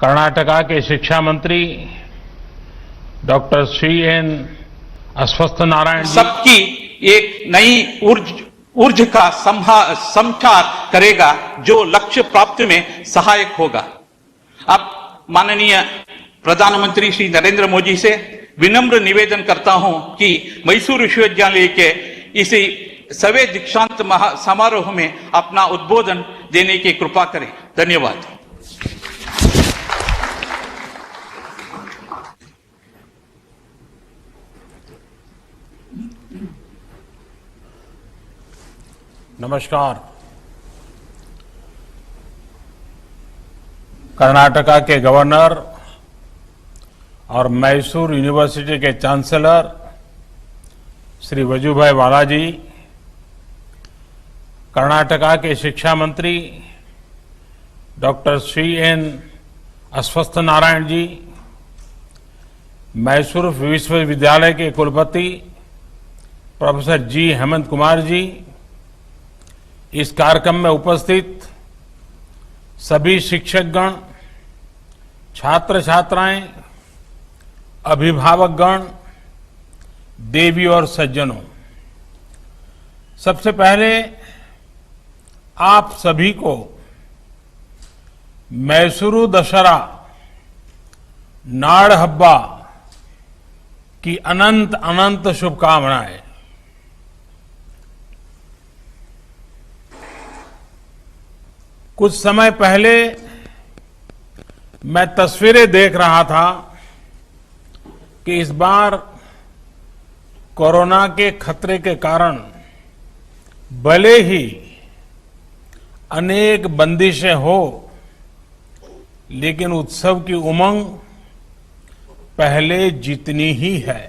कर्नाटका के शिक्षा मंत्री डॉक्टर श्री एन अश्वत्थ नारायण जी सबकी एक नई ऊर्जा का संचार करेगा जो लक्ष्य प्राप्ति में सहायक होगा। अब माननीय प्रधानमंत्री श्री नरेंद्र मोदी से विनम्र निवेदन करता हूं कि मैसूर विश्वविद्यालय के इसी 100वें दीक्षांत समारोह में अपना उद्बोधन देने की कृपा करें। धन्यवाद। नमस्कार। कर्नाटका के गवर्नर और मैसूर यूनिवर्सिटी के चांसलर श्री वजुभाई वाला जी, कर्नाटका के शिक्षा मंत्री डॉक्टर श्री एन अश्वत्थ नारायण जी, मैसूर विश्वविद्यालय के कुलपति प्रोफेसर जी हेमंत कुमार जी, इस कार्यक्रम में उपस्थित सभी शिक्षकगण, छात्र छात्राएं, अभिभावकगण, देवी और सज्जनों, सबसे पहले आप सभी को मैसूरू दशहरा नाड़ हब्बा की अनंत अनंत शुभकामनाएं। कुछ समय पहले मैं तस्वीरें देख रहा था कि इस बार कोरोना के खतरे के कारण भले ही अनेक बंदिशें हो, लेकिन उत्सव की उमंग पहले जितनी ही है।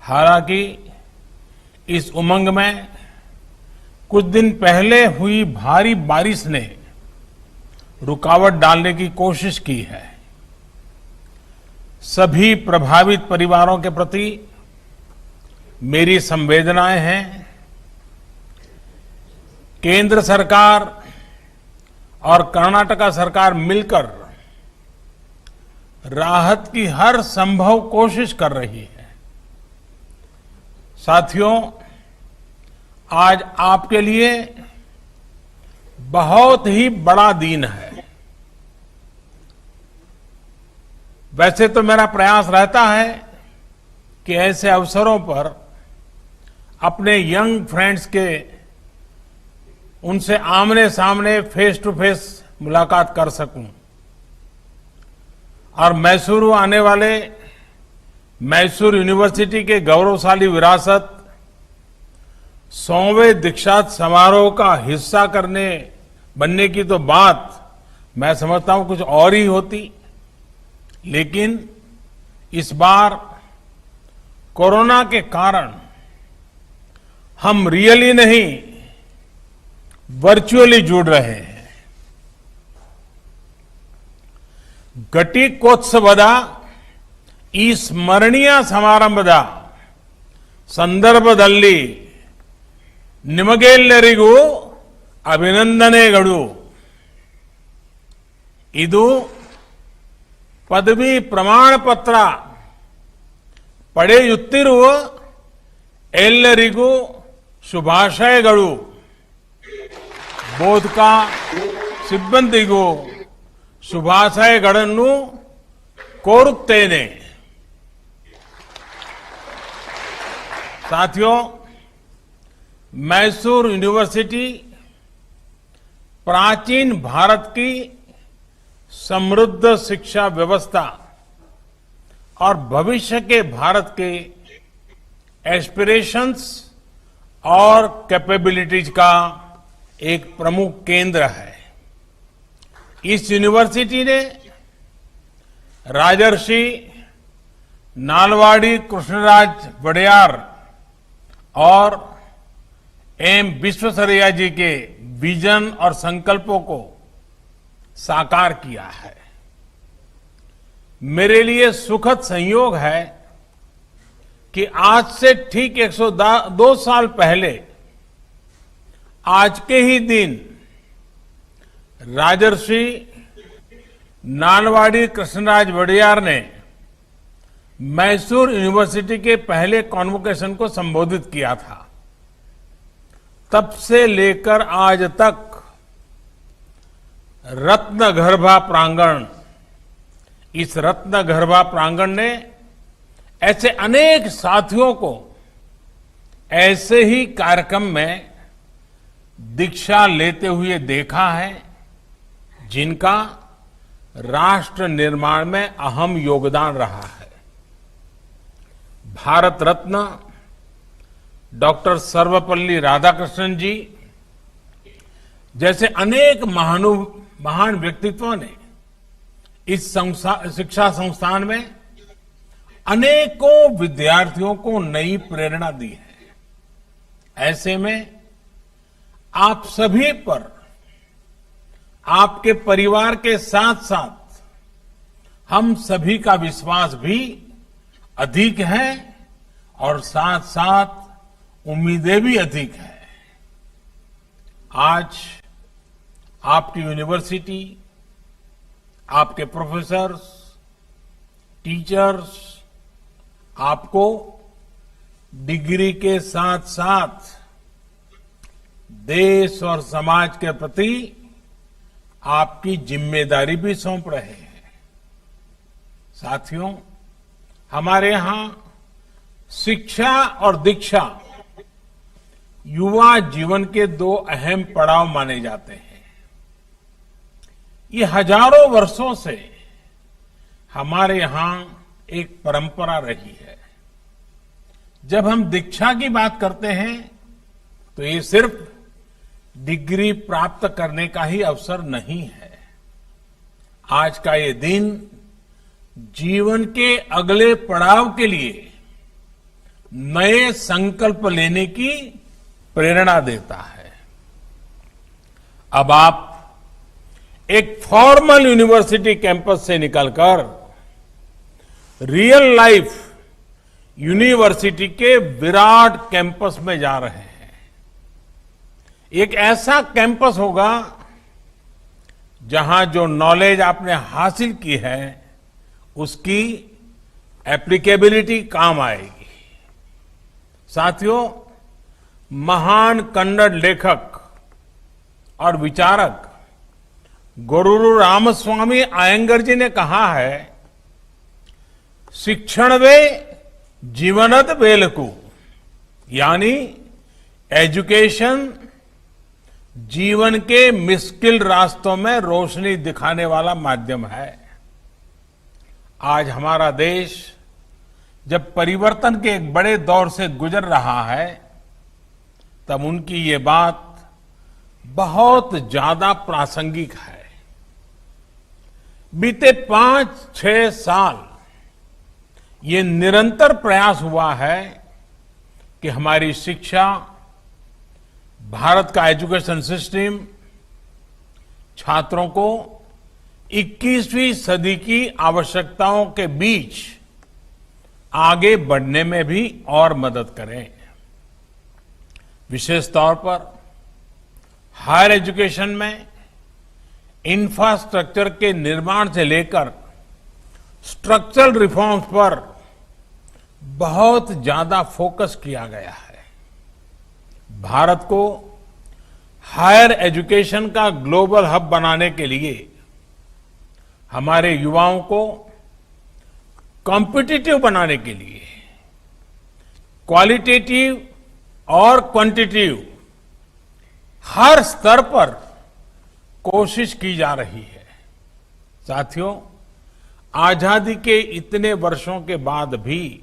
हालांकि इस उमंग में कुछ दिन पहले हुई भारी बारिश ने रुकावट डालने की कोशिश की है। सभी प्रभावित परिवारों के प्रति मेरी संवेदनाएं हैं। केंद्र सरकार और कर्नाटका सरकार मिलकर राहत की हर संभव कोशिश कर रही है। साथियों, आज आपके लिए बहुत ही बड़ा दिन है। वैसे तो मेरा प्रयास रहता है कि ऐसे अवसरों पर अपने यंग फ्रेंड्स के उनसे आमने सामने फेस टू फेस मुलाकात कर सकूं और मैसूरू आने वाले मैसूर यूनिवर्सिटी के गौरवशाली विरासत 100वें दीक्षांत समारोह का हिस्सा बनने की तो बात मैं समझता हूं कुछ और ही होती, लेकिन इस बार कोरोना के कारण हम रियली नहीं, वर्चुअली जुड़ रहे हैं। ಘಟಿಕೋತ್ಸವದ ಈ ಸ್ಮರಣೀಯ ಸಮಾರಂಭದ ಸಂದರ್ಭದಲ್ಲಿ ನಿಮಗೆಲ್ಲರಿಗೂ ಅಭಿನಂದನೆಗಳು। ಇದು ಪದವಿ ಪ್ರಮಾಣ ಪತ್ರ ಪಡೆಯುತ್ತಿರುವ ಎಲ್ಲರಿಗೂ ಶುಭಾಶಯಗಳು। ಬೋಧಕ ಸಿಬ್ಬಂದಿಗೂ ಶುಭಾಶಯಗಳನ್ನು ಕೋರುತ್ತೇನೆ। साथियों, मैसूर यूनिवर्सिटी प्राचीन भारत की समृद्ध शिक्षा व्यवस्था और भविष्य के भारत के एस्पिरेशंस और कैपेबिलिटीज का एक प्रमुख केंद्र है। इस यूनिवर्सिटी ने राजर्षि नालवाड़ी कृष्णराज वडेयार और एम विश्वेश्वरैया जी के विजन और संकल्पों को साकार किया है। मेरे लिए सुखद संयोग है कि आज से ठीक 102 साल पहले आज के ही दिन राजर्षि नालवाड़ी कृष्णराज वडियार ने मैसूर यूनिवर्सिटी के पहले कॉन्वोकेशन को संबोधित किया था। तब से लेकर आज तक रत्नगर्भा प्रांगण, इस रत्नगर्भा प्रांगण ने ऐसे अनेक साथियों को ऐसे ही कार्यक्रम में दीक्षा लेते हुए देखा है जिनका राष्ट्र निर्माण में अहम योगदान रहा है। भारत रत्न डॉक्टर सर्वपल्ली राधाकृष्णन जी जैसे अनेक महान व्यक्तित्वों ने इस शिक्षा संस्थान में अनेकों विद्यार्थियों को नई प्रेरणा दी है। ऐसे में आप सभी पर, आपके परिवार के साथ साथ हम सभी का विश्वास भी अधिक है और साथ साथ उम्मीदें भी अधिक है। आज आपकी यूनिवर्सिटी, आपके प्रोफेसर्स, टीचर्स आपको डिग्री के साथ साथ देश और समाज के प्रति आपकी जिम्मेदारी भी सौंप रहे हैं। साथियों, हमारे यहां शिक्षा और दीक्षा युवा जीवन के दो अहम पड़ाव माने जाते हैं। ये हजारों वर्षों से हमारे यहां एक परंपरा रही है। जब हम दीक्षा की बात करते हैं तो ये सिर्फ डिग्री प्राप्त करने का ही अवसर नहीं है। आज का ये दिन जीवन के अगले पड़ाव के लिए नए संकल्प लेने की प्रेरणा देता है। अब आप एक फॉर्मल यूनिवर्सिटी कैंपस से निकलकर रियल लाइफ यूनिवर्सिटी के विराट कैंपस में जा रहे हैं। एक ऐसा कैंपस होगा जहां जो नॉलेज आपने हासिल की है उसकी एप्लीकेबिलिटी काम आएगी। साथियों, महान कन्नड़ लेखक और विचारक गोरूरु रामस्वामी आयंगर जी ने कहा है, शिक्षण वे जीवनद बेलकू, यानी एजुकेशन जीवन के मुश्किल रास्तों में रोशनी दिखाने वाला माध्यम है। आज हमारा देश जब परिवर्तन के एक बड़े दौर से गुजर रहा है तब उनकी ये बात बहुत ज्यादा प्रासंगिक है। बीते 5-6 साल ये निरंतर प्रयास हुआ है कि हमारी शिक्षा, भारत का एजुकेशन सिस्टम छात्रों को 21वीं सदी की आवश्यकताओं के बीच आगे बढ़ने में भी और मदद करें। विशेष तौर पर हायर एजुकेशन में इंफ्रास्ट्रक्चर के निर्माण से लेकर स्ट्रक्चरल रिफॉर्म्स पर बहुत ज्यादा फोकस किया गया है। भारत को हायर एजुकेशन का ग्लोबल हब बनाने के लिए हमारे युवाओं को कॉम्पिटिटिव बनाने के लिए क्वालिटेटिव और क्वांटिटेटिव हर स्तर पर कोशिश की जा रही है। साथियों, आजादी के इतने वर्षों के बाद भी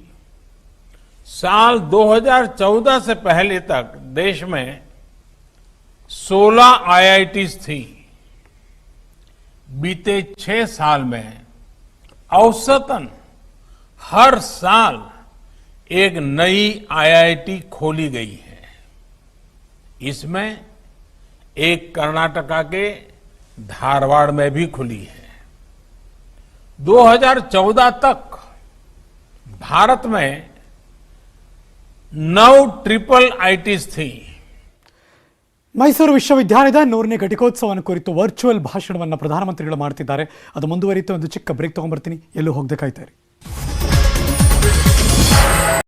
साल 2014 से पहले तक देश में 16 आईआईटीज थी। बीते 6 साल में औसतन हर साल एक नई आईआईटी खोली गई है। इसमें एक कर्नाटका के धारवाड़ में भी खुली है। 2014 तक भारत में 9 ट्रिपल आईटीज थी। ಮೈಸೂರು ವಿಶ್ವವಿದ್ಯಾಲಯದ 100ನೇ ಘಟಿಕೋತ್ಸವನ ಕುರಿತು ವರ್ಚುವಲ್ ಭಾಷಣವನ್ನು ಪ್ರಧಾನಮಂತ್ರಿಗಳು ಮಾಡ್ತಿದ್ದಾರೆ. ಅದು ಮುಂದುವರಿಯುತ್ತೆ. ಒಂದು ಚಿಕ್ಕ ಬ್ರೇಕ್ ತಗೊಂಡ್ಬರ್ತೀನಿ, ಎಲ್ಲೂ ಹೋಗದೆ ಕಾಯ್ತಾರೆ.